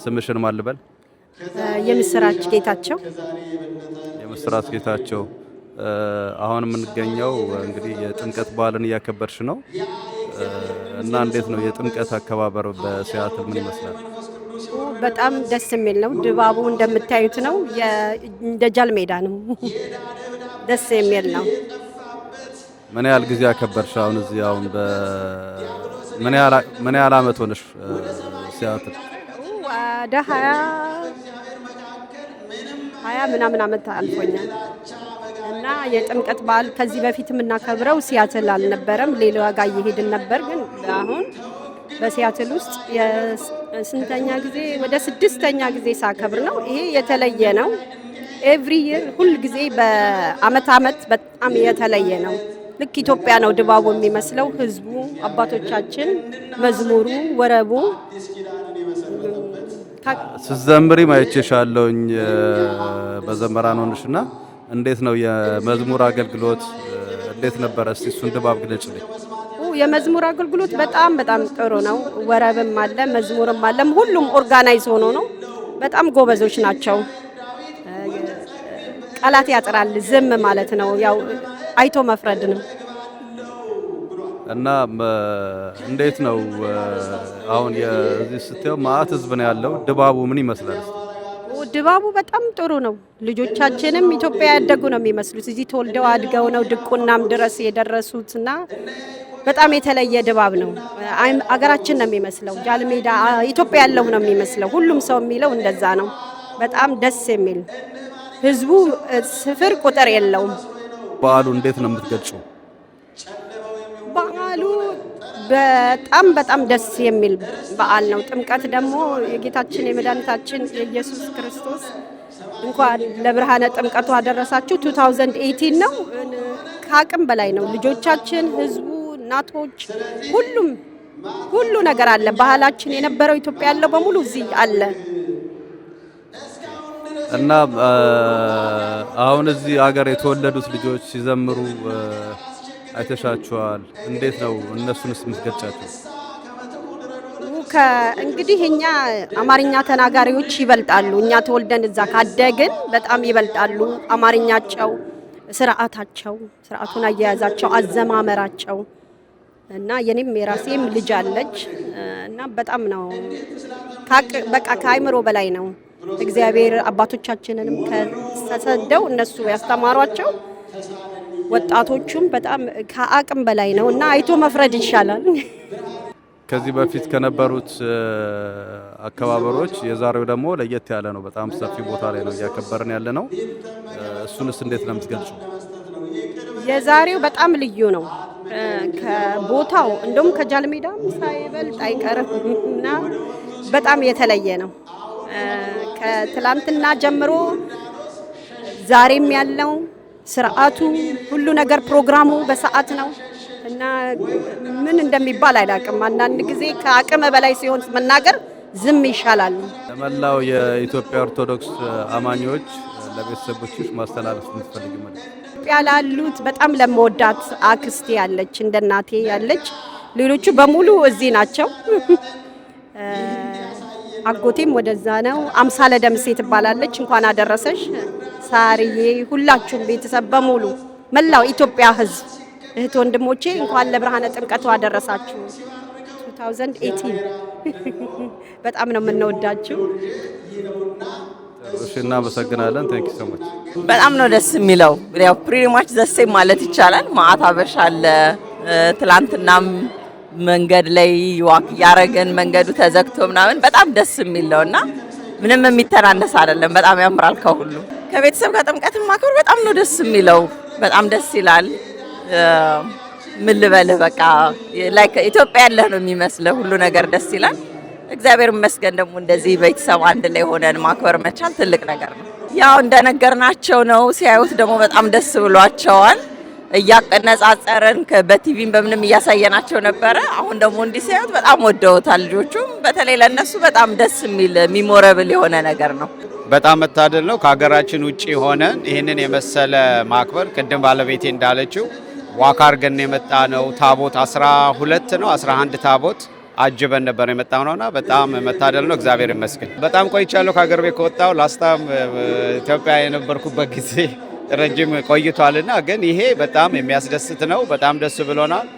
ስምሽን ማን ልበል? የምስራች ጌታቸው። የምስራች ጌታቸው። አሁን የምንገኘው እንግዲህ የጥምቀት በዓልን እያከበርሽ ነው እና እንዴት ነው የጥምቀት አከባበር በሲያትል ምን ይመስላል? በጣም ደስ የሚል ነው። ድባቡ እንደምታዩት ነው። እንደ ጃል ሜዳ ነው። ደስ የሚል ነው። ምን ያህል ጊዜ አከበርሽ? አሁን እዚህ አሁን ምን ያህል አመት ሆነሽ ሲያትል? ወደ 20 ምናምን አመት አልፎኛል። እና የጥምቀት በዓል ከዚህ በፊት የምናከብረው ሲያትል አልነበረም፣ ሌላ ጋር እየሄድን ነበር። ግን አሁን በሲያትል ውስጥ የስንተኛ ጊዜ ወደ 6ኛ ጊዜ ሳከብር ነው። ይሄ የተለየ ነው። ኤቭሪ ይር ሁል ጊዜ በአመት በጣም የተለየ ነው። ልክ ኢትዮጵያ ነው ድባቡ የሚመስለው። ህዝቡ፣ አባቶቻችን፣ መዝሙሩ፣ ወረቡ ስትዘምሪ ማይቼሻለሁኝ በዘመራን ሆነሽና እንዴት ነው የመዝሙር አገልግሎት እንዴት ነበር? እስቲ እሱን ድባብ ግለጭልኝ። የመዝሙር አገልግሎት በጣም ጥሩ ነው። ወረብም አለ፣ መዝሙርም አለ። ሁሉም ኦርጋናይዝ ሆኖ ነው። በጣም ጎበዞች ናቸው። ቃላት ያጥራል ዝም ማለት ነው። ያው አይቶ መፍረድ ነው። እና እንዴት ነው አሁን የዚህ ስትየው ማአት ህዝብ ነው ያለው። ድባቡ ምን ይመስላል? ድባቡ በጣም ጥሩ ነው። ልጆቻችንም ኢትዮጵያ ያደጉ ነው የሚመስሉት። እዚህ ተወልደው አድገው ነው ድቁናም ድረስ የደረሱትና በጣም የተለየ ድባብ ነው። አገራችን ነው የሚመስለው። ጃልሜዳ ኢትዮጵያ ያለው ነው የሚመስለው። ሁሉም ሰው የሚለው እንደዛ ነው። በጣም ደስ የሚል ህዝቡ ስፍር ቁጥር የለውም። በዓሉ እንዴት ነው የምትገልጹ? በዓሉ በጣም ደስ የሚል በዓል ነው። ጥምቀት ደግሞ የጌታችን የመድኃኒታችን የኢየሱስ ክርስቶስ እንኳን ለብርሃነ ጥምቀቱ አደረሳችሁ 2018 ነው። ከአቅም በላይ ነው። ልጆቻችን፣ ህዝቡ፣ እናቶች፣ ሁሉ ነገር አለ። ባህላችን የነበረው ኢትዮጵያ ያለው በሙሉ እዚህ አለ። እና አሁን እዚህ ሀገር የተወለዱት ልጆች ሲዘምሩ አይተሻቸዋል። እንዴት ነው እነሱንስ የምትገልጫቸው? እንግዲህ እኛ አማርኛ ተናጋሪዎች ይበልጣሉ። እኛ ተወልደን እዛ ካደግን በጣም ይበልጣሉ። አማርኛቸው፣ ስርዓቱን አያያዛቸው፣ አዘማመራቸው እና የኔም የራሴም ልጅ አለች እና በጣም ነው በቃ ከአይምሮ በላይ ነው። እግዚአብሔር አባቶቻችንንም ከተሰደው እነሱ ያስተማሯቸው ወጣቶቹም በጣም ከአቅም በላይ ነው እና አይቶ መፍረድ ይሻላል። ከዚህ በፊት ከነበሩት አከባበሮች የዛሬው ደግሞ ለየት ያለ ነው። በጣም ሰፊ ቦታ ላይ ነው እያከበርን ያለ ነው። እሱንስ እንዴት ነው የምትገልጹ? የዛሬው በጣም ልዩ ነው። ከቦታው እንደውም ከጃልሜዳም ሳይበልጥ አይቀርም እና በጣም የተለየ ነው። ከትላንትና ጀምሮ ዛሬም ያለው ስርዓቱ ሁሉ ነገር ፕሮግራሙ በሰዓት ነው እና ምን እንደሚባል አይላቅም። አንዳንድ ጊዜ ከአቅም በላይ ሲሆን መናገር ዝም ይሻላል። ለመላው የኢትዮጵያ ኦርቶዶክስ አማኞች ለቤተሰቦችሽ ማስተላለፍ የምትፈልጊ ማለት? ኢትዮጵያ ላሉት በጣም ለመወዳት አክስቴ ያለች እንደ እናቴ ያለች፣ ሌሎቹ በሙሉ እዚህ ናቸው። አጎቴም ወደዛ ነው። አምሳለ ደምሴ ትባላለች። እንኳን አደረሰሽ ሳርዬ፣ ሁላችሁም ቤተሰብ በሙሉ መላው ኢትዮጵያ ሕዝብ እህት ወንድሞቼ እንኳን ለብርሃነ ጥምቀቱ አደረሳችሁ 2018። በጣም ነው የምንወዳችሁ። እሺ፣ እናመሰግናለን። ቴንክ ዩ ሶ ማች። በጣም ነው ደስ የሚለው። ያው ፕሪቲ ማች ዘሴ ማለት ይቻላል። ማአት አበሻ አለ። ትላንትናም መንገድ ላይ ዋክ ያረገን መንገዱ ተዘግቶ ምናምን በጣም ደስ የሚለውና ምንም የሚተናነስ አይደለም። በጣም ያምራል። ከሁሉ ከቤተሰብ ጋር ጥምቀትን ማክበር በጣም ነው ደስ የሚለው። በጣም ደስ ይላል። ምን ልበልህ በቃ ላይክ ኢትዮጵያ ያለህ ነው የሚመስለው። ሁሉ ነገር ደስ ይላል። እግዚአብሔር ይመስገን። ደግሞ እንደዚህ ቤተሰብ አንድ ላይ ሆነን ማክበር መቻል ትልቅ ነገር ነው። ያው እንደነገርናቸው ነው። ሲያዩት ደግሞ በጣም ደስ ብሏቸዋል። እያቀነጻጸረን በቲቪም በምንም እያሳየናቸው ነበረ። አሁን ደግሞ እንዲህ ሲያዩት በጣም ወደውታል። ልጆቹም በተለይ ለነሱ በጣም ደስ የሚል ሚሞራብል የሆነ ነገር ነው። በጣም መታደል ነው። ከሀገራችን ውጪ ሆነን ይህንን የመሰለ ማክበር ቅድም ባለቤቴ እንዳለችው ዋካ አርገን የመጣ ነው። ታቦት 12 ነው 11 ታቦት አጅበን ነበር የመጣው ነውና በጣም መታደል ነው። እግዚአብሔር ይመስገን። በጣም ቆይቻለሁ ከሀገር ቤት ከወጣሁ ላስታም ኢትዮጵያ የነበርኩበት ጊዜ ረጅም ቆይቷልና ግን ይሄ በጣም የሚያስደስት ነው። በጣም ደስ ብሎናል።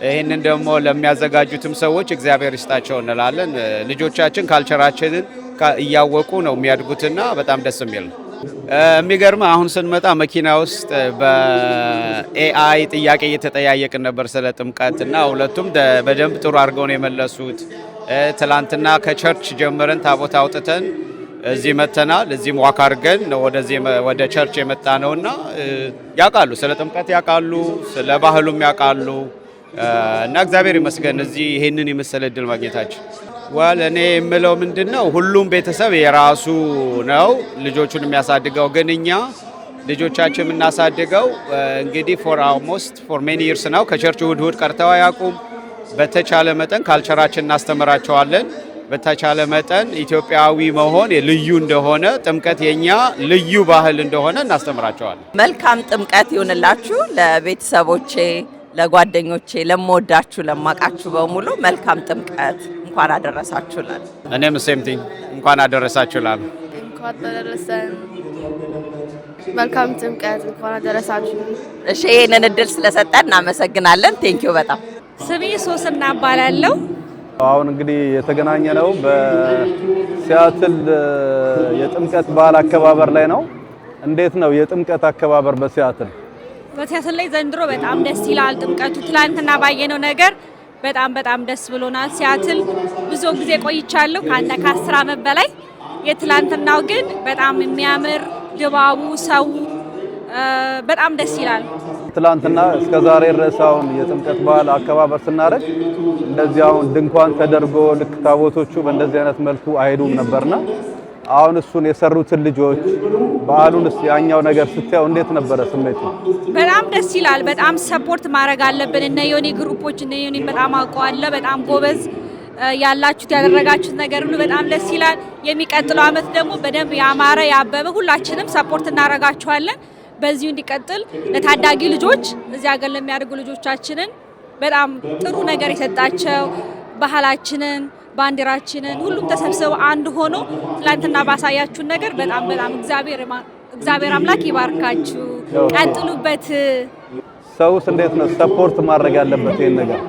ይህንን ደግሞ ለሚያዘጋጁትም ሰዎች እግዚአብሔር ይስጣቸው እንላለን። ልጆቻችን ካልቸራችንን እያወቁ ነው የሚያድጉትና በጣም ደስ የሚል ነው። የሚገርም አሁን ስንመጣ መኪና ውስጥ በኤአይ ጥያቄ እየተጠያየቅን ነበር ስለ ጥምቀትና ሁለቱም በደንብ ጥሩ አድርገው ነው የመለሱት። ትላንትና ከቸርች ጀምረን ታቦት አውጥተን እዚህ መተናል። እዚህም ዋክ አድርገን ወደ ቸርች የመጣ ነውና ያውቃሉ፣ ስለ ጥምቀት ያውቃሉ፣ ስለ ባህሉም ያውቃሉ እና እግዚአብሔር ይመስገን እዚህ ይሄንን የመሰለ እድል ማግኘታችን። እኔ የምለው ምንድነው ሁሉም ቤተሰብ የራሱ ነው ልጆቹን የሚያሳድገው፣ ግን እኛ ልጆቻችን የምናሳድገው እንግዲህ ፎር ሜኒ ይርስ ነው። ከቸርች እሑድ ቀርተው አያውቁም። በተቻለ መጠን ካልቸራችን እናስተምራቸዋለን። በተቻለ መጠን ኢትዮጵያዊ መሆን ልዩ እንደሆነ፣ ጥምቀት የኛ ልዩ ባህል እንደሆነ እናስተምራቸዋለን። መልካም ጥምቀት ይሁንላችሁ። ለቤተሰቦቼ፣ ለጓደኞቼ፣ ለምወዳችሁ፣ ለማቃችሁ በሙሉ መልካም ጥምቀት፣ እንኳን አደረሳችሁ ላል። እኔም ሴምቲንግ እንኳን አደረሳችሁ ላል። እንኳን አደረሰን። መልካም ጥምቀት፣ እንኳን አደረሳችሁ። እሺ፣ ይሄንን እድል ስለሰጠን እናመሰግናለን። ቴንኪው በጣም። ስሜ ሶስና እባላለሁ። አሁን እንግዲህ የተገናኘ ነው በሲያትል የጥምቀት በዓል አከባበር ላይ ነው። እንዴት ነው የጥምቀት አከባበር በሲያትል? በሲያትል ላይ ዘንድሮ በጣም ደስ ይላል ጥምቀቱ። ትላንትና ባየነው ነገር በጣም ደስ ብሎናል። ሲያትል ብዙ ጊዜ ቆይቻለሁ ከ10 ዓመት በላይ። የትላንትናው ግን በጣም የሚያምር ድባቡ፣ ሰው በጣም ደስ ይላል። ትላንትና እስከ ዛሬ ድረስ አሁን የጥምቀት በዓል አከባበር ስናደርግ እንደዚህ አሁን ድንኳን ተደርጎ ልክ ታቦቶቹ በእንደዚህ አይነት መልኩ አይሄዱም ነበርና አሁን እሱን የሰሩትን ልጆች በዓሉንስ ያኛው ነገር ስታየው እንዴት ነበረ ስሜቱ? በጣም ደስ ይላል። በጣም ሰፖርት ማድረግ አለብን። እነ ዮኒ ግሩፖች እነ ዮኒ በጣም አውቀዋለሁ። በጣም ጎበዝ ያላችሁት ያደረጋችሁት ነገር ሁሉ በጣም ደስ ይላል። የሚቀጥለው ዓመት ደግሞ በደንብ ያማረ ያበበ ሁላችንም ሰፖርት እናደርጋችኋለን። በዚሁ እንዲቀጥል ለታዳጊ ልጆች እዚህ ሀገር ለሚያደርጉ ልጆቻችንን በጣም ጥሩ ነገር የሰጣቸው ባህላችንን፣ ባንዲራችንን ሁሉም ተሰብስበው አንድ ሆኖ ትላንትና ባሳያችሁን ነገር በጣም እግዚአብሔር አምላክ ይባርካችሁ፣ ቀጥሉበት። ሰውስ እንዴት ነው ሰፖርት ማድረግ ያለበት ይሄን ነገር?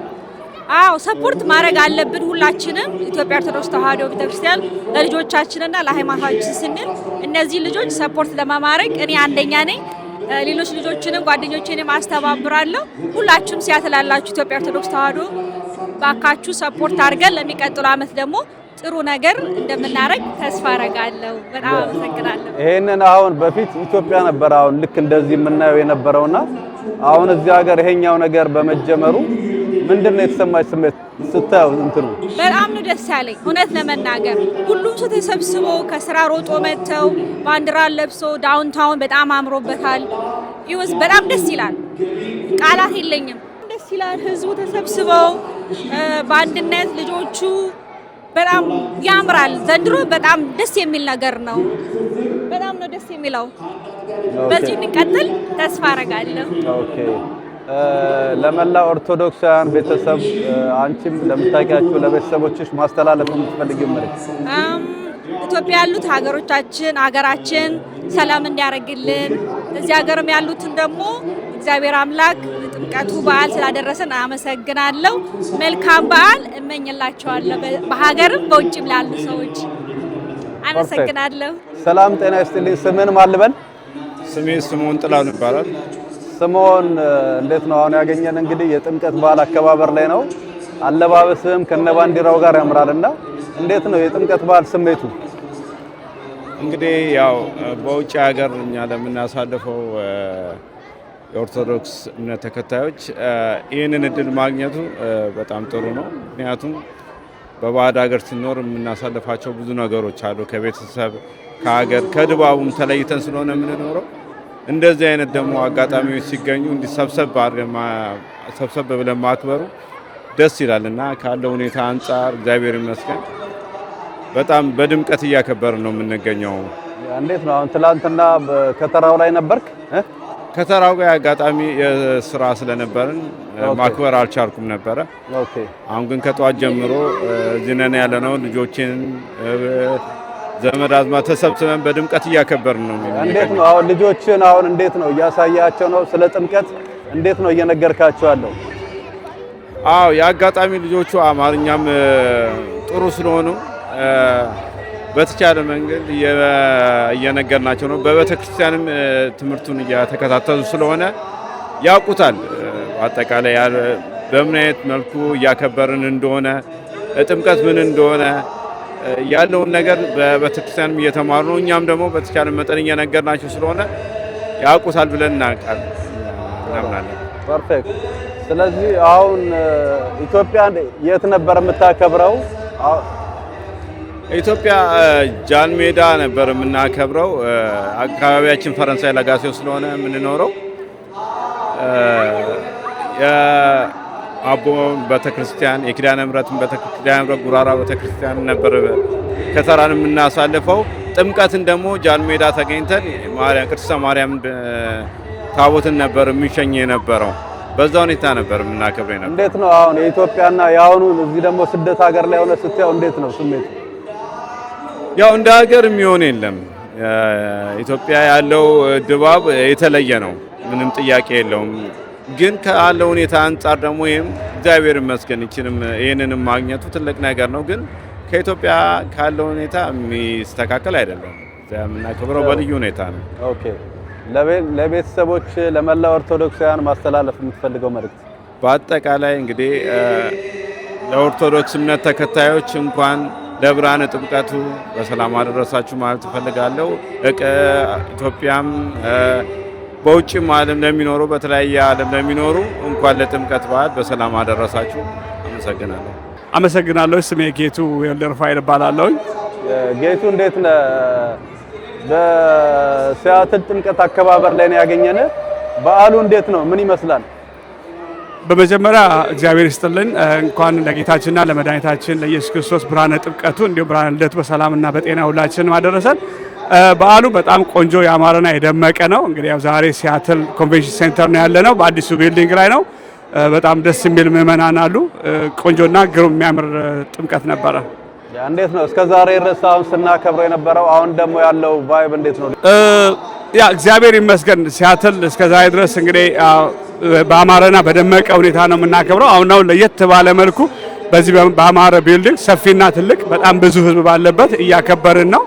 አዎ ሰፖርት ማድረግ አለብን ሁላችንም። ኢትዮጵያ ኦርቶዶክስ ተዋሕዶ ቤተክርስቲያን ለልጆቻችንና ለሃይማኖታችን ስንል እነዚህ ልጆች ሰፖርት ለማድረግ እኔ አንደኛ ነኝ። ሌሎች ልጆችንም ጓደኞቼንም አስተባብራለሁ። ሁላችሁም ሲያትል ያላችሁ ኢትዮጵያ ኦርቶዶክስ ተዋሕዶ ባካችሁ ሰፖርት አድርገን ለሚቀጥለው ዓመት ደግሞ ጥሩ ነገር እንደምናደርግ ተስፋ አረጋለሁ። በጣም አመሰግናለሁ። ይሄንን አሁን በፊት ኢትዮጵያ ነበር አሁን ልክ እንደዚህ የምናየው የነበረውና አሁን እዚህ ሀገር ይሄኛው ነገር በመጀመሩ ምንድነው የተሰማች ስሜት ስታዩ? እንትኑ በጣም ነው ደስ ያለኝ እውነት ለመናገር ሁሉም ሰው ተሰብስቦ ከስራ ሮጦ መጥተው ባንዲራ ለብሶ ዳውንታውን በጣም አምሮበታል። ይወስ በጣም ደስ ይላል። ቃላት የለኝም። ደስ ይላል። ህዝቡ ተሰብስበው በአንድነት ልጆቹ በጣም ያምራል። ዘንድሮ በጣም ደስ የሚል ነገር ነው። በጣም ነው ደስ የሚለው። በዚህ እንቀጥል ተስፋ አረጋለሁ። ኦኬ ለመላ ኦርቶዶክሳውያን ቤተሰብ አንቺም ለምታውቂያቸው ለቤተሰቦችሽ ማስተላለፍ የምትፈልጊው መልእክት? ኢትዮጵያ ያሉት ሀገራችን ሰላም እንዲያደርግልን እዚህ ሀገርም ያሉትን ደግሞ እግዚአብሔር አምላክ ጥምቀቱ በዓል ስላደረሰን አመሰግናለሁ። መልካም በዓል እመኝላቸዋለሁ በሀገርም በውጭም ላሉ ሰዎች አመሰግናለሁ። ሰላም ጤና ይስጥልኝ። ስምን ማን ልበል? ስሜ ስምዖን ጥላሁን ይባላል። ስምዖን እንዴት ነው አሁን ያገኘን እንግዲህ የጥምቀት በዓል አከባበር ላይ ነው። አለባበስም ከነባንዲራው ጋር ያምራልና እንዴት ነው የጥምቀት በዓል ስሜቱ? እንግዲህ ያው በውጭ ሀገር እኛ ለምናሳልፈው የኦርቶዶክስ እምነት ተከታዮች ይህንን እድል ማግኘቱ በጣም ጥሩ ነው። ምክንያቱም በባዕድ ሀገር ስንኖር የምናሳልፋቸው ብዙ ነገሮች አሉ። ከቤተሰብ ከሀገር ከድባቡም ተለይተን ስለሆነ የምንኖረው እንደዚህ አይነት ደግሞ አጋጣሚዎች ሲገኙ ሰብሰብ ብለን ማክበሩ ደስ ይላል እና ካለው ሁኔታ አንጻር እግዚአብሔር ይመስገን በጣም በድምቀት እያከበርን ነው የምንገኘው። እንዴት ነው አሁን ትላንትና ከተራው ላይ ነበርክ? ከተራው ጋር አጋጣሚ የስራ ስለነበርን ማክበር አልቻልኩም ነበረ። ኦኬ። አሁን ግን ከጠዋት ጀምሮ እዚህ ነን ያለነው። ልጆችን ዘመድ አዝማድ ተሰብስበን በድምቀት እያከበርን ነው። እንዴት ነው አሁን ልጆችን እንዴት ነው እያሳያቸው ነው? ስለ ጥምቀት እንዴት ነው እየነገርካቸው ያለው? አዎ የአጋጣሚ ልጆቹ አማርኛም ጥሩ ስለሆኑ በተቻለ መንገድ እየነገርናቸው ነው። በቤተክርስቲያንም ትምህርቱን እያተከታተሉ ስለሆነ ያውቁታል። አጠቃላይ በምን አይነት መልኩ እያከበርን እንደሆነ ጥምቀት ምን እንደሆነ ያለውን ነገር በቤተክርስቲያንም እየተማሩ ነው። እኛም ደግሞ በተቻለ መጠን እየነገርናቸው ስለሆነ ያውቁታል ብለን እናምናለን። ፐርፌክት። ስለዚህ አሁን ኢትዮጵያ የት ነበር የምታከብረው? ኢትዮጵያ ጃንሜዳ ነበር የምናከብረው። አካባቢያችን ፈረንሳይ ለጋሴው ስለሆነ የምንኖረው የአቦ ቤተክርስቲያን የኪዳነ ምሕረትን ኪዳነ ምሕረት ጉራራ ቤተክርስቲያን ነበር ከተራን የምናሳልፈው። ጥምቀትን ደግሞ ጃንሜዳ ተገኝተን ቅድስተ ማርያም ታቦትን ነበር የሚሸኝ የነበረው። በዛ ሁኔታ ነበር የምናከብረው ነበር። እንዴት ነው አሁን የኢትዮጵያና የአሁኑ እዚህ ደግሞ ስደት ሀገር ላይ ሆነ ስትያው እንዴት ነው ስሜቱ? ያው እንደ ሀገር የሚሆን የለም። ኢትዮጵያ ያለው ድባብ የተለየ ነው፣ ምንም ጥያቄ የለውም። ግን ካለው ሁኔታ አንጻር ደግሞ ይሄም እግዚአብሔር ይመስገን ይሄንንም ማግኘቱ ትልቅ ነገር ነው። ግን ከኢትዮጵያ ካለው ሁኔታ የሚስተካከል አይደለም። የምናከብረው በልዩ ሁኔታ ነው። ኦኬ። ለቤተሰቦች ለመላው ኦርቶዶክሳውያን ማስተላለፍ የምትፈልገው መልእክት? በአጠቃላይ እንግዲህ ለኦርቶዶክስ እምነት ተከታዮች እንኳን ለብርሃነ ጥምቀቱ በሰላም አደረሳችሁ ማለት እፈልጋለሁ። ኢትዮጵያም በውጭም ዓለም ለሚኖሩ በተለያየ ዓለም ለሚኖሩ እንኳን ለጥምቀት በዓል በሰላም አደረሳችሁ። አመሰግናለሁ። አመሰግናለሁ። ስሜ ጌቱ ወልደ ሩፋኤል እባላለሁ። ጌቱ እንዴት ነህ? በሲያትል ጥምቀት አከባበር ላይ ነው ያገኘን። በዓሉ እንዴት ነው? ምን ይመስላል? በመጀመሪያ እግዚአብሔር ይስጥልን። እንኳን ለጌታችንና ለመድኃኒታችን ለኢየሱስ ክርስቶስ ብርሃነ ጥምቀቱ እንዲሁም ብርሃነ ልደቱ በሰላምና በጤና ሁላችንም አደረሰን። በዓሉ በጣም ቆንጆ ያማረና የደመቀ ነው። እንግዲህ ያው ዛሬ ሲያትል ኮንቬንሽን ሴንተር ነው ያለነው፣ በአዲሱ ቢልዲንግ ላይ ነው። በጣም ደስ የሚል ምዕመናን አሉ። ቆንጆና ግሩም የሚያምር ጥምቀት ነበረ። እንዴት ነው እስከ ዛሬ ድረስ አሁን ስናከብረው የነበረው? አሁን ደግሞ ያለው ቫይብ እንዴት ነው? ያ እግዚአብሔር ይመስገን ሲያትል እስከ ዛሬ ድረስ እንግዲህ በአማረና በደመቀ ሁኔታ ነው የምናከብረው። አሁን ነው ለየት ባለ መልኩ በዚህ በአማረ ቢልዲንግ ሰፊና ትልቅ በጣም ብዙ ሕዝብ ባለበት እያከበርን ነው።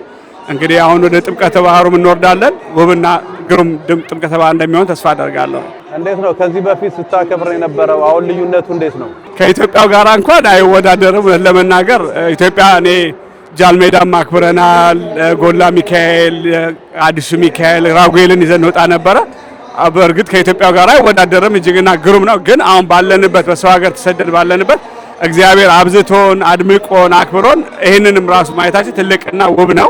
እንግዲህ አሁን ወደ ጥምቀተ ባህሩ እንወርዳለን። ውብና ግሩም ጥምቀተ ባህር እንደሚሆን ተስፋ አደርጋለሁ። እንዴት ነው ከዚህ በፊት ስታከብር የነበረው? አሁን ልዩነቱ እንዴት ነው? ከኢትዮጵያው ጋር እንኳን አይወዳደርም ለመናገር። ኢትዮጵያ እኔ ጃልሜዳም አክብረናል፣ ጎላ ሚካኤል፣ አዲሱ ሚካኤል፣ ራጉኤልን ይዘን እንወጣ ነበረ። በእርግጥ ከኢትዮጵያው ጋር አይወዳደርም፣ እጅግና ግሩም ነው። ግን አሁን ባለንበት በሰው ሀገር ተሰደድ ባለንበት እግዚአብሔር አብዝቶን አድምቆን አክብሮን ይህንንም ራሱ ማየታችን ትልቅና ውብ ነው።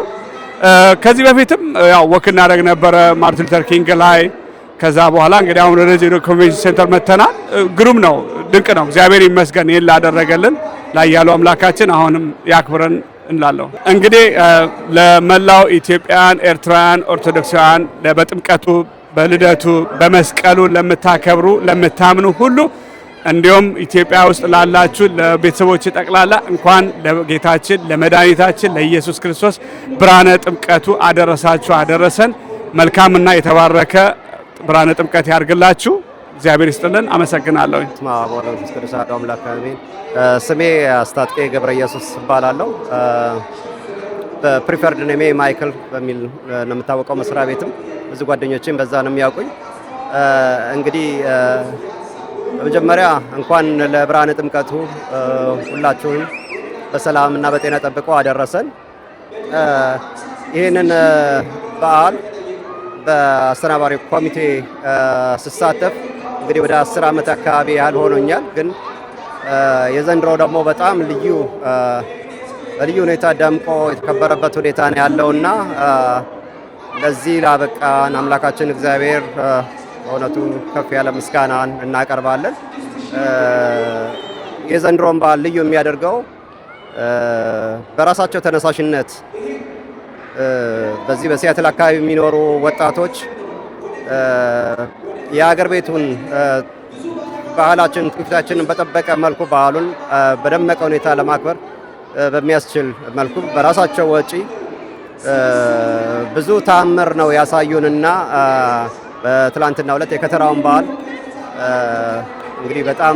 ከዚህ በፊትም ያው ወክ እናደርግ ነበረ ማርቲን ሉተር ኪንግ ላይ። ከዛ በኋላ እንግዲህ አሁን ወደዚህ ኮንቬንሽን ሴንተር መተናል። ግሩም ነው፣ ድንቅ ነው። እግዚአብሔር ይመስገን ይህን ላደረገልን ላይ ያለው አምላካችን አሁንም ያክብረን እንላለሁ። እንግዲህ ለመላው ኢትዮጵያውያን፣ ኤርትራውያን፣ ኦርቶዶክሳውያን በጥምቀቱ፣ በልደቱ፣ በመስቀሉ ለምታከብሩ ለምታምኑ ሁሉ እንዲሁም ኢትዮጵያ ውስጥ ላላችሁ ለቤተሰቦች ጠቅላላ እንኳን ለጌታችን ለመድኃኒታችን ለኢየሱስ ክርስቶስ ብርሃነ ጥምቀቱ አደረሳችሁ አደረሰን። መልካምና የተባረከ ብርሃነ ጥምቀት ያርግላችሁ። እግዚአብሔር ይስጥልን። አመሰግናለሁ። ስሜ አስታጥቄ ገብረ ኢየሱስ እባላለሁ። በፕሪፈርድ ኔሜ ማይክል በሚል ነው የምታወቀው። መስሪያ ቤትም ብዙ ጓደኞቼም በዛ ነው የሚያውቁኝ። እንግዲህ በመጀመሪያ እንኳን ለብርሃነ ጥምቀቱ ሁላችሁንም በሰላም እና በጤና ጠብቆ አደረሰን። ይህንን በዓል በአስተናባሪ ኮሚቴ ስሳተፍ እንግዲህ ወደ 10 ዓመት አካባቢ ያህል ሆኖኛል። ግን የዘንድሮ ደግሞ በጣም በልዩ ሁኔታ ደምቆ የተከበረበት ሁኔታ ነው ያለውና ለዚህ ላበቃን አምላካችን እግዚአብሔር በእውነቱ ከፍ ያለ ምስጋናን እናቀርባለን። የዘንድሮን በዓል ልዩ የሚያደርገው በራሳቸው ተነሳሽነት በዚህ በሲያትል አካባቢ የሚኖሩ ወጣቶች የሀገር ቤቱን ባህላችን ትውፊታችንን በጠበቀ መልኩ በዓሉን በደመቀ ሁኔታ ለማክበር በሚያስችል መልኩ በራሳቸው ወጪ ብዙ ተአምር ነው ያሳዩንና በትላንትናው ዕለት የከተራውን በዓል እንግዲህ በጣም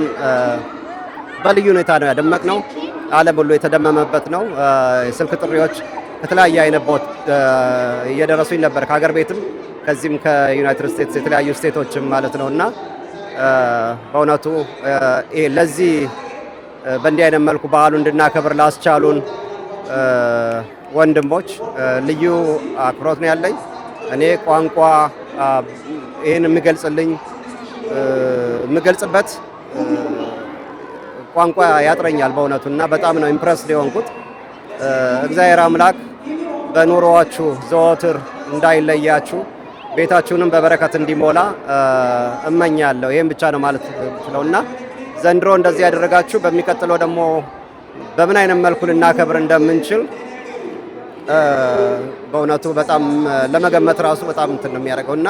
በልዩ ሁኔታ ነው ያደመቅነው። ዓለም ሁሉ የተደመመበት ነው። የስልክ ጥሪዎች ከተለያየ አይነት ቦታ እየደረሱኝ ነበር፣ ከሀገር ቤትም ከዚህም ከዩናይትድ ስቴትስ የተለያዩ ስቴቶችም ማለት ነውና በእውነቱ ለዚህ በእንዲህ አይነት መልኩ በዓሉ እንድናከብር ላስቻሉን ወንድሞች ልዩ አክብሮት ነው ያለኝ። እኔ ቋንቋ ይህን የምገልጽበት ቋንቋ ያጥረኛል በእውነቱና በጣም ነው ኢምፕረስድ የሆንኩት። እግዚአብሔር አምላክ በኑሮዋችሁ ዘወትር እንዳይለያችሁ ቤታችሁንም በበረከት እንዲሞላ እመኛለሁ። ይህም ብቻ ነው ማለት ስለውና ዘንድሮ እንደዚህ ያደረጋችሁ በሚቀጥለው ደግሞ በምን አይነት መልኩ ልናከብር እንደምንችል በእውነቱ በጣም ለመገመት ራሱ በጣም እንትን ነው የሚያደርገውና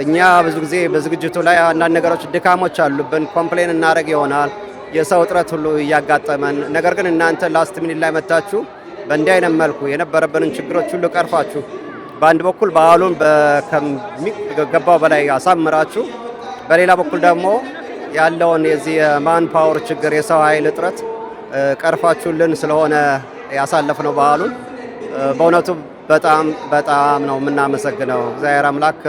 እኛ ብዙ ጊዜ በዝግጅቱ ላይ አንዳንድ ነገሮች ድካሞች አሉብን፣ ኮምፕሌን እናደርግ ይሆናል የሰው እጥረት ሁሉ እያጋጠመን። ነገር ግን እናንተ ላስት ሚኒት ላይ መታችሁ በእንዲህ አይነት መልኩ የነበረብንን ችግሮች ሁሉ ቀርፋችሁ በአንድ በኩል በዓሉን ከሚገባው በላይ አሳምራችሁ፣ በሌላ በኩል ደግሞ ያለውን የዚህ የማን ፓወር ችግር የሰው ኃይል እጥረት ቀርፋችሁልን ስለሆነ ያሳለፍነው በዓሉን በእውነቱ በጣም በጣም ነው የምናመሰግነው። እግዚአብሔር አምላክ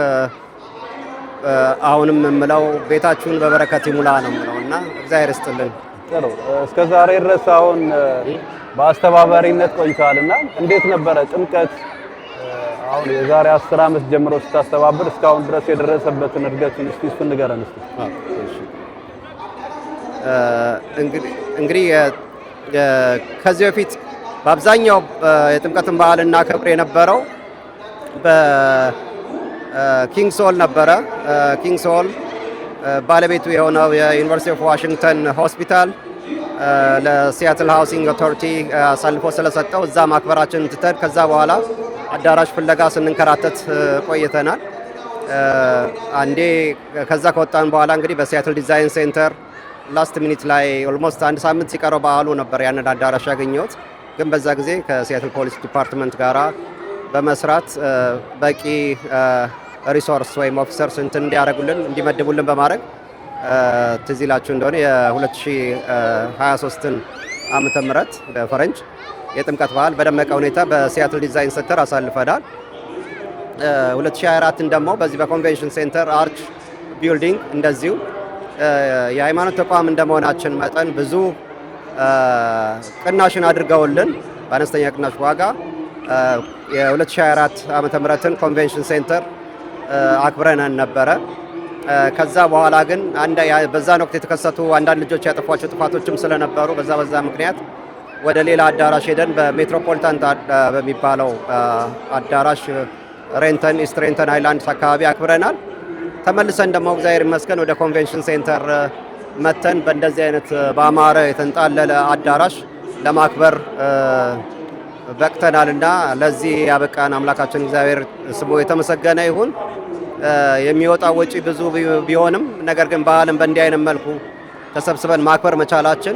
አሁንም የምለው ቤታችሁን በበረከት ይሙላ ነው የምለው እና እግዚአብሔር ይስጥልን። ጥሩ እስከ ዛሬ ድረስ አሁን በአስተባባሪነት ቆይተዋልና እንዴት ነበረ ጥምቀት? አሁን የዛሬ 10 ዓመት ጀምሮ ስታስተባብር እስካሁን ድረስ የደረሰበትን እድገት እስቲ እሱን ንገረን እስቲ። እንግዲህ ከዚህ በፊት በአብዛኛው የጥምቀትን በዓል እናከብር የነበረው በኪንግስ ሆል ነበረ። ኪንግስ ሆል ባለቤቱ የሆነው የዩኒቨርሲቲ ኦፍ ዋሽንግተን ሆስፒታል ለሲያትል ሃውሲንግ ኦቶሪቲ አሳልፎ ስለሰጠው እዛ ማክበራችንን ትተን ከዛ በኋላ አዳራሽ ፍለጋ ስንንከራተት ቆይተናል። አንዴ ከዛ ከወጣን በኋላ እንግዲህ በሲያትል ዲዛይን ሴንተር ላስት ሚኒት ላይ ኦልሞስት አንድ ሳምንት ሲቀረው በዓሉ ነበር ያንን አዳራሽ ያገኘሁት። ግን በዛ ጊዜ ከሲያትል ፖሊስ ዲፓርትመንት ጋራ በመስራት በቂ ሪሶርስ ወይም ኦፊሰርስ እንዲያደርጉልን እንዲመድቡልን በማድረግ ትዝ ይላችሁ እንደሆነ የ2023 ዓመተ ምህረት በፈረንጅ የጥምቀት በዓል በደመቀ ሁኔታ በሲያትል ዲዛይን ሴንተር አሳልፈናል። 2024ን ደግሞ በዚህ በኮንቬንሽን ሴንተር አርች ቢልዲንግ እንደዚሁ የሃይማኖት ተቋም እንደመሆናችን መጠን ብዙ ቅናሽን አድርገውልን በአነስተኛ ቅናሽ ዋጋ የ2024 ዓመተ ምህረትን ኮንቬንሽን ሴንተር አክብረን ነበረ። ከዛ በኋላ ግን በዛን ወቅት የተከሰቱ አንዳንድ ልጆች ያጠፏቸው ጥፋቶችም ስለነበሩ በዛ ምክንያት ወደ ሌላ አዳራሽ ሄደን በሜትሮፖሊታን በሚባለው አዳራሽ ሬንተን ኢስት ሬንተን አይላንድስ አካባቢ አክብረናል። ተመልሰን ደግሞ እግዚአብሔር ይመስገን ወደ ኮንቬንሽን ሴንተር መተን በእንደዚህ አይነት በአማረ የተንጣለለ አዳራሽ ለማክበር በቅተናልና ለዚህ ያበቃን አምላካችን እግዚአብሔር ስሙ የተመሰገነ ይሁን። የሚወጣው ወጪ ብዙ ቢሆንም ነገር ግን በዓልን በእንዲህ አይነት መልኩ ተሰብስበን ማክበር መቻላችን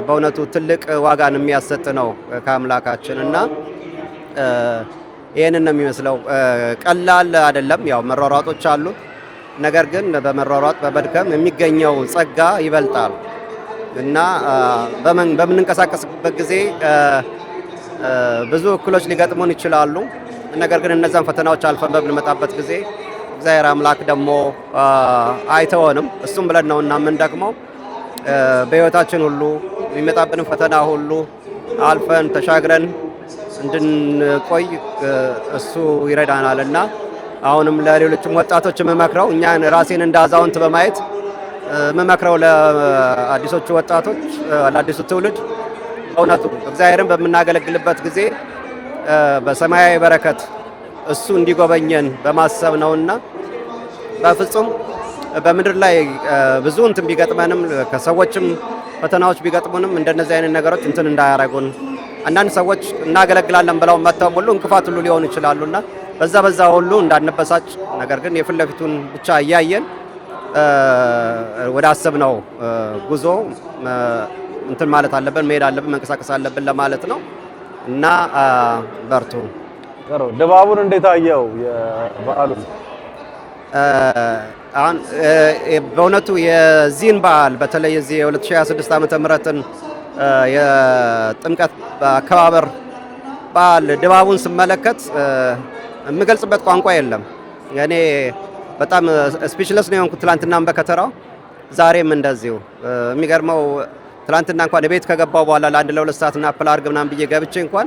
በእውነቱ ትልቅ ዋጋን የሚያሰጥ ነው ከአምላካችን እና ይህንን ነው የሚመስለው። ቀላል አይደለም፣ ያው መሯሯጦች አሉ። ነገር ግን በመሯሯጥ በመድከም የሚገኘው ጸጋ ይበልጣል እና በምንንቀሳቀስበት ጊዜ ብዙ እክሎች ሊገጥሙን ይችላሉ። ነገር ግን እነዛን ፈተናዎች አልፈን በምንመጣበት ጊዜ እግዚአብሔር አምላክ ደግሞ አይተወንም። እሱም ብለን ነው እና ምን ደግሞ በህይወታችን ሁሉ የሚመጣብንን ፈተና ሁሉ አልፈን ተሻግረን እንድንቆይ እሱ ይረዳናል እና አሁንም ለሌሎችም ወጣቶች የምመክረው እኛን ራሴን እንደ አዛውንት በማየት የምመክረው ለአዲሶቹ ወጣቶች ለአዲሱ ትውልድ በእውነቱ እግዚአብሔርን በምናገለግልበት ጊዜ በሰማያዊ በረከት እሱ እንዲጎበኘን በማሰብ ነውና በፍጹም በምድር ላይ ብዙ እንትን ቢገጥመንም ከሰዎችም ፈተናዎች ቢገጥሙንም እንደነዚህ አይነት ነገሮች እንትን እንዳያረጉን አንዳንድ ሰዎች እናገለግላለን ብለው መተው ሁሉ እንቅፋት ሁሉ ሊሆኑ ይችላሉና በዛ ሁሉ እንዳንበሳጭ፣ ነገር ግን የፊት ለፊቱን ብቻ እያየን ወደ አሰብነው ጉዞ እንትን ማለት አለብን፣ መሄድ አለብን፣ መንቀሳቀስ አለብን ለማለት ነው እና በርቱ። ጥሩ። ድባቡን እንዴት አየው የበዓሉን? አሁን በእውነቱ የዚህን በዓል በተለይ የዚህ የ2026 ዓመተ ምህረትን የጥምቀት አከባበር በዓል ድባቡን ስመለከት የምገልጽበት ቋንቋ የለም። እኔ በጣም ስፒችለስ ነው የሆንኩት። ትላንትናም በከተራው ዛሬም እንደዚሁ። የሚገርመው ትላንትና እንኳን ቤት ከገባው በኋላ ለአንድ ለሁለት ሰዓት እና አፕል አድርግ ምናምን ብዬ ገብቼ እንኳን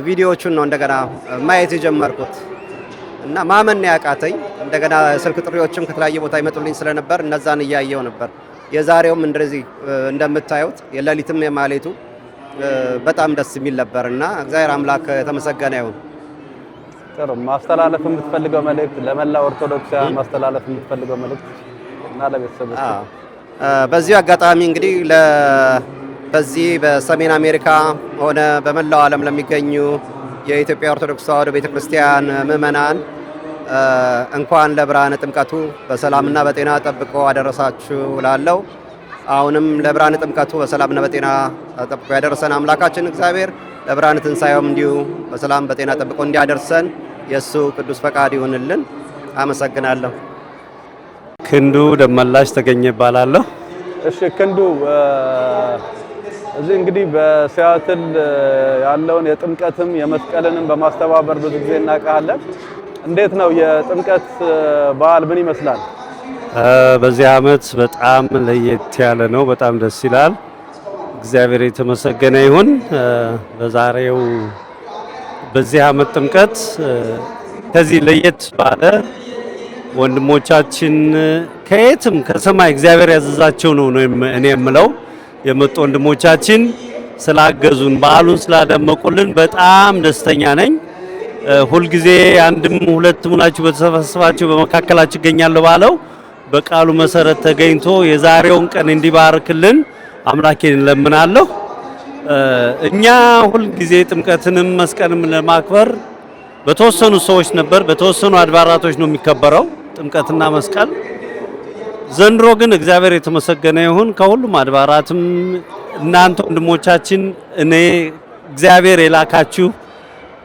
ቪዲዮዎቹን ነው እንደገና ማየት የጀመርኩት እና ማመን ያቃተኝ። እንደገና ስልክ ጥሪዎችም ከተለያየ ቦታ ይመጡልኝ ስለነበር እነዛን እያየው ነበር። የዛሬውም እንደዚህ እንደምታዩት የሌሊትም የማሌቱ በጣም ደስ የሚል ነበርና እግዚአብሔር አምላክ የተመሰገነ ይሁን። ጥሩ። ማስተላለፍ የምትፈልገው መልእክት ለመላው ኦርቶዶክሳውያን ማስተላለፍ የምትፈልገው መልእክት እና ለቤተሰቦች? በዚህ አጋጣሚ እንግዲህ በዚህ በሰሜን አሜሪካ ሆነ በመላው ዓለም ለሚገኙ የኢትዮጵያ ኦርቶዶክስ ተዋሕዶ ቤተክርስቲያን ምዕመናን እንኳን ለብርሃነ ጥምቀቱ በሰላምና በጤና ጠብቆ አደረሳችሁ እላለሁ። አሁንም ለብርሃነ ጥምቀቱ በሰላምና በጤና ጠብቆ ያደረሰን አምላካችን እግዚአብሔር ለብርሃነ ትንሣኤውም እንዲሁ በሰላም በጤና ጠብቆ እንዲያደርሰን የእሱ ቅዱስ ፈቃድ ይሁንልን። አመሰግናለሁ። ክንዱ ደመላሽ ተገኘ ይባላለሁ። እሺ ክንዱ፣ እዚህ እንግዲህ በሲያትል ያለውን የጥምቀትም የመስቀልንም በማስተባበር ብዙ ጊዜ እናውቃለን። እንዴት ነው የጥምቀት በዓል ምን ይመስላል? በዚህ ዓመት በጣም ለየት ያለ ነው። በጣም ደስ ይላል። እግዚአብሔር የተመሰገነ ይሁን። በዚህ ዓመት ጥምቀት ከዚህ ለየት ባለ ወንድሞቻችን ከየትም ከሰማይ እግዚአብሔር ያዘዛቸው ነው እኔ የምለው የመጡ ወንድሞቻችን ስላገዙን በዓሉን ስላደመቁልን በጣም ደስተኛ ነኝ። ሁልጊዜ አንድም ሁለትም ሆናችሁ በተሰበሰባችሁ በመካከላችሁ እገኛለሁ ባለው በቃሉ መሰረት ተገኝቶ የዛሬውን ቀን እንዲባርክልን አምላኬን እንለምናለሁ። እኛ ሁልጊዜ ጥምቀትንም መስቀልንም ለማክበር በተወሰኑ ሰዎች ነበር፣ በተወሰኑ አድባራቶች ነው የሚከበረው ጥምቀትና መስቀል። ዘንድሮ ግን እግዚአብሔር የተመሰገነ ይሁን ከሁሉም አድባራትም እናንተ ወንድሞቻችን እኔ እግዚአብሔር የላካችሁ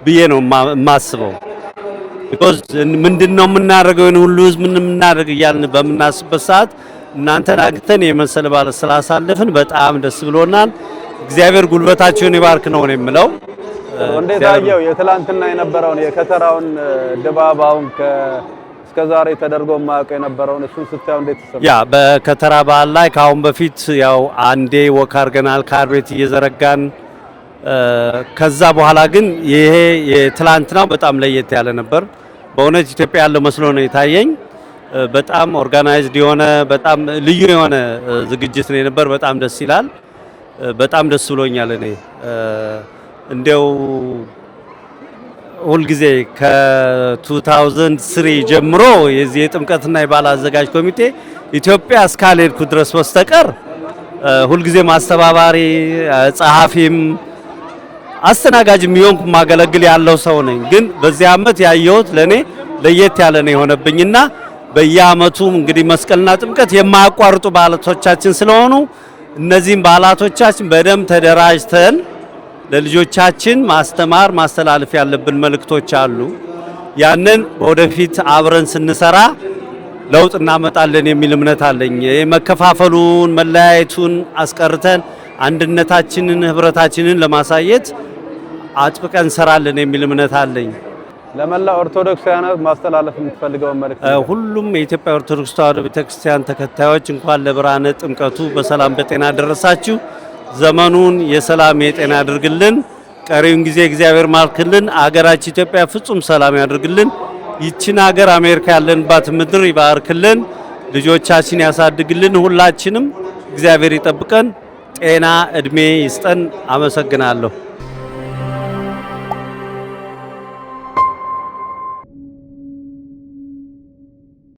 ብዬ ነው የማስበው። ቢኮዝ ምንድነው የምናደርገው ሁሉ ህዝብ ምን የምናደርግ እያልን በምናስበት ሰዓት እናንተን አግተን የመሰለ ባለ ስላሳለፍን በጣም ደስ ብሎናል። እግዚአብሔር ጉልበታችሁን ይባርክ ነው የምለው። እንዴት አየው የትላንትና የነበረውን የከተራውን ድባብ አሁን እስከዛሬ ተደርጎ ማያውቀው የነበረውን እሱን ስታዩ እንዴት ተሰማ? ያ በከተራ በዓል ላይ ካሁን በፊት ያው አንዴ ወክ አድርገናል ካርቤት እየዘረጋን። ከዛ በኋላ ግን ይሄ የትላንትናው በጣም ለየት ያለ ነበር። በእውነት ኢትዮጵያ ያለው መስሎ ነው የታየኝ። በጣም ኦርጋናይዝድ የሆነ በጣም ልዩ የሆነ ዝግጅት ነው የነበር። በጣም ደስ ይላል። በጣም ደስ ብሎኛል። እኔ እንደው ሁልጊዜ ከ2003 ጀምሮ የዚህ የጥምቀትና የበዓል አዘጋጅ ኮሚቴ ኢትዮጵያ እስካልሄድኩ ድረስ በስተቀር ሁልጊዜ ማስተባባሪ ጸሐፊም አስተናጋጅም የሆንኩ ማገለግል ያለው ሰው ነኝ። ግን በዚህ ዓመት ያየሁት ለኔ ለየት ያለ ነው የሆነብኝና በየዓመቱ እንግዲህ መስቀልና ጥምቀት የማያቋርጡ በዓላቶቻችን ስለሆኑ እነዚህም በዓላቶቻችን በደንብ ተደራጅተን ለልጆቻችን ማስተማር ማስተላለፍ ያለብን መልእክቶች አሉ። ያንን ወደፊት አብረን ስንሰራ ለውጥ እናመጣለን የሚል እምነት አለኝ። የመከፋፈሉን መለያየቱን አስቀርተን አንድነታችንን ህብረታችንን ለማሳየት አጥብቀን እንሰራለን የሚል እምነት አለኝ። ለመላ ኦርቶዶክሳውያን ማስተላለፍ የምትፈልገው መልእክት? ሁሉም የኢትዮጵያ ኦርቶዶክስ ተዋሕዶ ቤተክርስቲያን ተከታዮች እንኳን ለብርሃነ ጥምቀቱ በሰላም በጤና ደረሳችሁ። ዘመኑን የሰላም የጤና ያድርግልን። ቀሪውን ጊዜ እግዚአብሔር ማርክልን። አገራችን ኢትዮጵያ ፍጹም ሰላም ያድርግልን። ይችን ሀገር አሜሪካ ያለንባት ምድር ይባርክልን። ልጆቻችን ያሳድግልን። ሁላችንም እግዚአብሔር ይጠብቀን። ጤና እድሜ ይስጠን። አመሰግናለሁ።